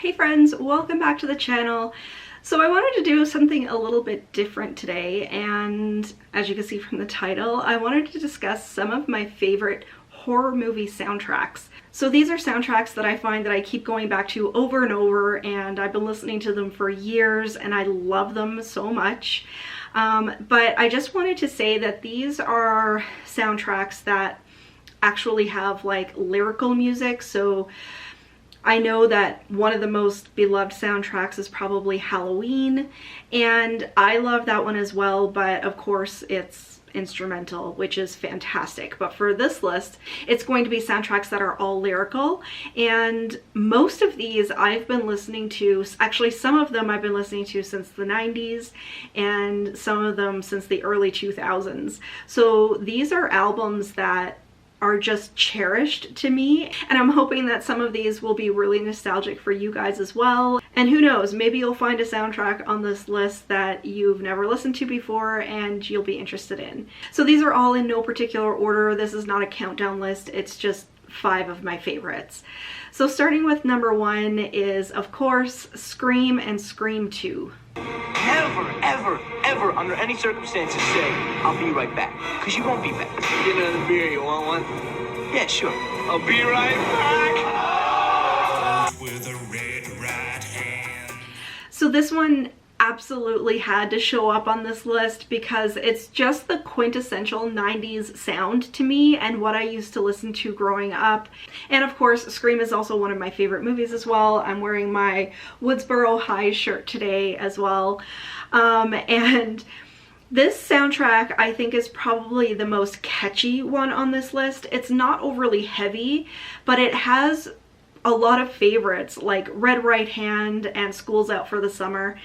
Hey friends, welcome back to the channel. So I wanted to do something a little bit different today, and as you can see from the title, I wanted to discuss some of my favorite horror movie soundtracks. So these are soundtracks that I find that I keep going back to over and over, and I've been listening to them for years and I love them so much. But I just wanted to say that these are soundtracks that actually have like lyrical music. So I know that one of the most beloved soundtracks is probably Halloween, and I love that one as well, but of course it's instrumental, which is fantastic. But for this list, it's going to be soundtracks that are all lyrical, and most of these I've been listening to, actually some of them I've been listening to since the 90s, and some of them since the early 2000s. So these are albums that are just cherished to me, and I'm hoping that some of these will be really nostalgic for you guys as well. And who knows, maybe you'll find a soundtrack on this list that you've never listened to before and you'll be interested in. So these are all in no particular order. This is not a countdown list, it's just 5 of my favorites. So starting with number 1 is, of course, Scream and Scream 2. Never, ever, ever, under any circumstances say, I'll be right back. Because you won't be back. Get another beer, you want one? Yeah, sure. I'll be right back. With a red right hand. So this one absolutely had to show up on this list because it's just the quintessential 90s sound to me and what I used to listen to growing up. And of course, Scream is also one of my favorite movies as well. I'm wearing my Woodsboro High shirt today as well. And this soundtrack I think is probably the most catchy one on this list. It's not overly heavy, but it has a lot of favorites like Red Right Hand and School's Out for the Summer.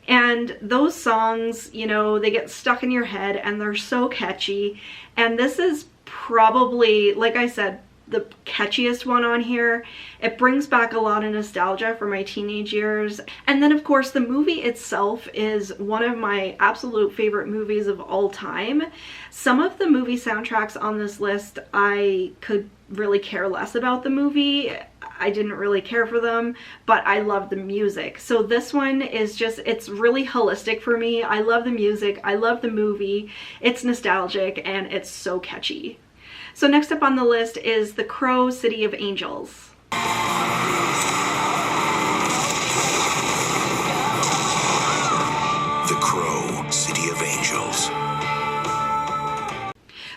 And those songs, you know, they get stuck in your head and they're so catchy. And this is probably, like I said, the catchiest one on here. It brings back a lot of nostalgia for my teenage years. And then of course the movie itself is one of my absolute favorite movies of all time. Some of the movie soundtracks on this list, I could really care less about the movie. I didn't really care for them, but I love the music. So this one is just, it's really holistic for me. I love the music, I love the movie, it's nostalgic, and it's so catchy. So next up on the list is The Crow, City of Angels. The Crow, City of Angels.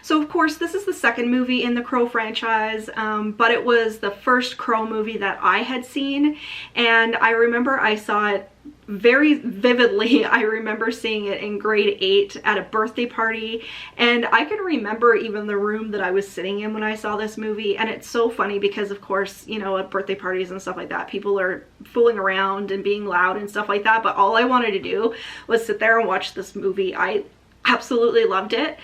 So of course this is the second movie in the Crow franchise, but it was the first Crow movie that I had seen, and I remember I saw it very vividly. I remember seeing it in grade 8 at a birthday party, and I can remember even the room that I was sitting in when I saw this movie. And it's so funny because of course, you know, at birthday parties and stuff like that, people are fooling around and being loud and stuff like that, but all I wanted to do was sit there and watch this movie. I absolutely loved it.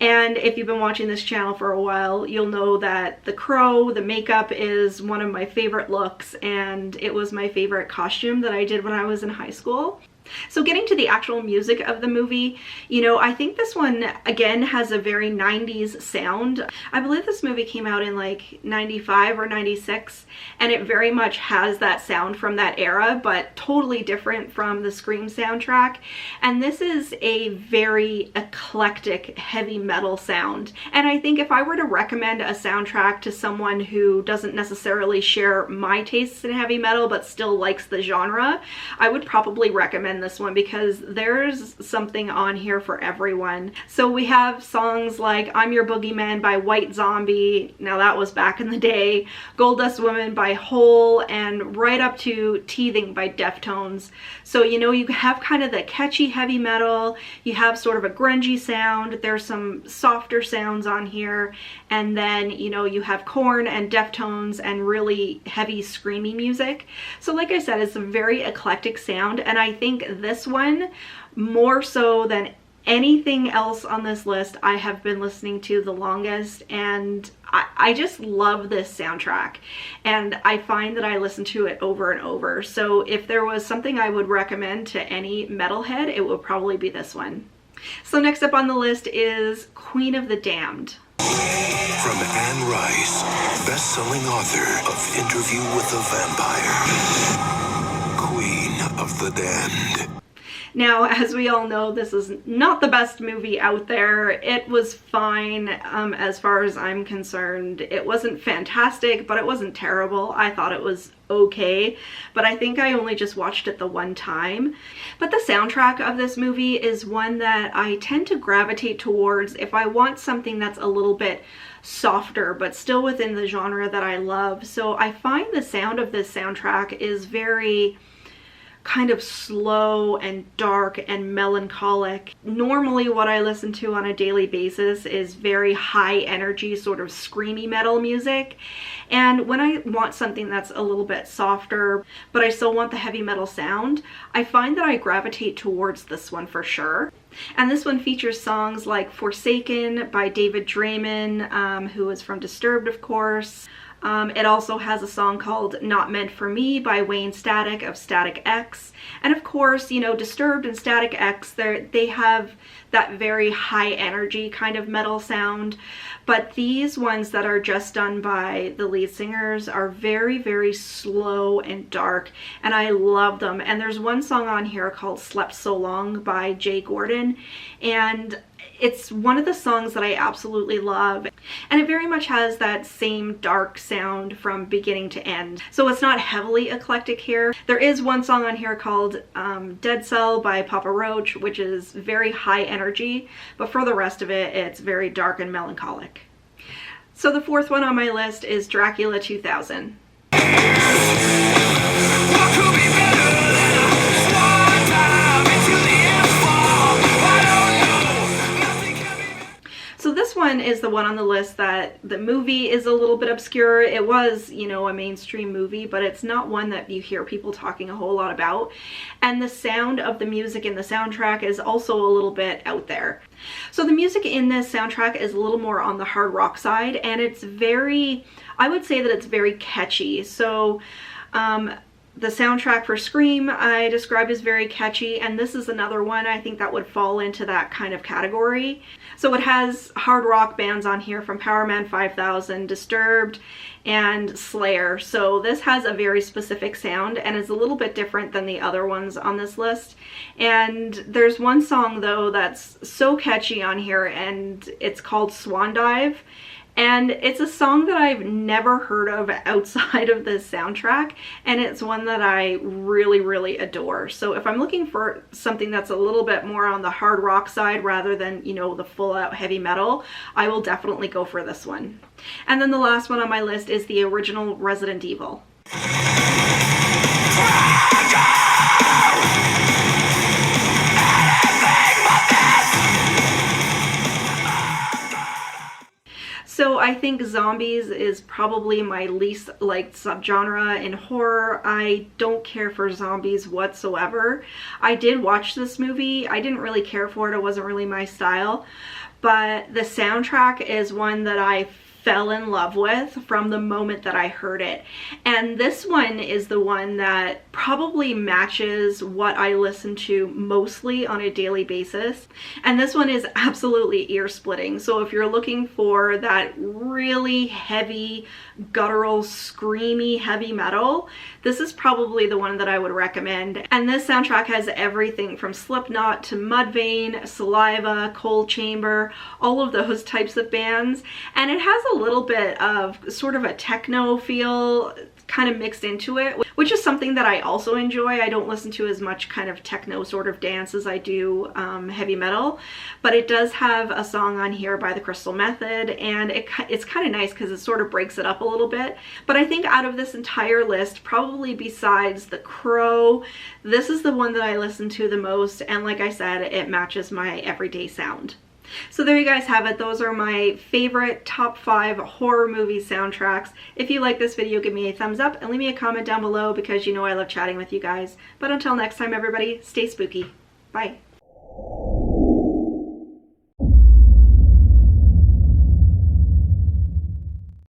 And if you've been watching this channel for a while, you'll know that the Crow, the makeup is one of my favorite looks, and it was my favorite costume that I did when I was in high school. So getting to the actual music of the movie, you know, I think this one again has a very 90s sound. I believe this movie came out in like 95 or 96, and it very much has that sound from that era, but totally different from the Scream soundtrack. And this is a very eclectic heavy metal sound. And I think if I were to recommend a soundtrack to someone who doesn't necessarily share my tastes in heavy metal but still likes the genre, I would probably recommend this one because there's something on here for everyone. So we have songs like I'm Your Boogeyman by White Zombie, now that was back in the day, Gold Dust Woman by Hole, and right up to Teething by Deftones. So you know, you have kind of the catchy heavy metal, you have sort of a grungy sound, there's some softer sounds on here, and then you know, you have Korn and Deftones and really heavy screamy music. So like I said, it's a very eclectic sound, and I think this one, more so than anything else on this list, I have been listening to the longest, and I just love this soundtrack, and I find that I listen to it over and over. So if there was something I would recommend to any metalhead, it would probably be this one. So next up on the list is Queen of the Damned. From Anne Rice, best-selling author of Interview with a Vampire. of the damned. Now, as we all know, this is not the best movie out there. It was fine, as far as I'm concerned. It wasn't fantastic, but it wasn't terrible. I thought it was okay, but I think I only just watched it the one time. But the soundtrack of this movie is one that I tend to gravitate towards if I want something that's a little bit softer, but still within the genre that I love. So I find the sound of this soundtrack is very kind of slow and dark and melancholic. Normally what I listen to on a daily basis is very high energy, sort of screamy metal music. And when I want something that's a little bit softer, but I still want the heavy metal sound, I find that I gravitate towards this one for sure. And this one features songs like Forsaken by David Draymond, who is from Disturbed, of course. It also has a song called Not Meant For Me by Wayne Static of Static X. And of course, you know, Disturbed and Static X, they have that very high energy kind of metal sound. But these ones that are just done by the lead singers are very, very slow and dark. And I love them. And there's one song on here called Slept So Long by Jay Gordon. And it's one of the songs that I absolutely love, and it very much has that same dark sound from beginning to end. So it's not heavily eclectic here. There is one song on here called Dead Cell by Papa Roach, which is very high energy, but for the rest of it, it's very dark and melancholic. So the fourth one on my list is Dracula 2000. So this one is the one on the list that the movie is a little bit obscure. It was, you know, a mainstream movie, but it's not one that you hear people talking a whole lot about. And the sound of the music in the soundtrack is also a little bit out there. So the music in this soundtrack is a little more on the hard rock side, and it's very, I would say that it's very catchy. So the soundtrack for Scream I described as very catchy, and this is another one I think that would fall into that kind of category. So it has hard rock bands on here from Powerman 5000, Disturbed, and Slayer. So this has a very specific sound and is a little bit different than the other ones on this list. And there's one song though that's so catchy on here, and it's called Swan Dive. And it's a song that I've never heard of outside of this soundtrack, and it's one that I really, really adore. So if I'm looking for something that's a little bit more on the hard rock side rather than, you know, the full out heavy metal, I will definitely go for this one. And then the last one on my list is the original Resident Evil. So I think zombies is probably my least liked subgenre in horror. I don't care for zombies whatsoever. I did watch this movie. I didn't really care for it. It wasn't really my style. But the soundtrack is one that I fell in love with from the moment that I heard it. And this one is the one that probably matches what I listen to mostly on a daily basis. And this one is absolutely ear-splitting. So if you're looking for that really heavy, guttural, screamy heavy metal, this is probably the one that I would recommend. And this soundtrack has everything from Slipknot to Mudvayne, Saliva, Cold Chamber, all of those types of bands. And it has a little bit of sort of a techno feel kind of mixed into it, which is something that I also enjoy. I don't listen to as much kind of techno sort of dance as I do heavy metal, but it does have a song on here by the Crystal Method, and it's kind of nice because it sort of breaks it up a little bit. But I think out of this entire list, probably besides The Crow, this is the one that I listen to the most, and like I said, it matches my everyday sound. So there you guys have it. Those are my favorite top 5 horror movie soundtracks. If you like this video, give me a thumbs up and leave me a comment down below because you know I love chatting with you guys. But until next time, everybody, stay spooky. Bye.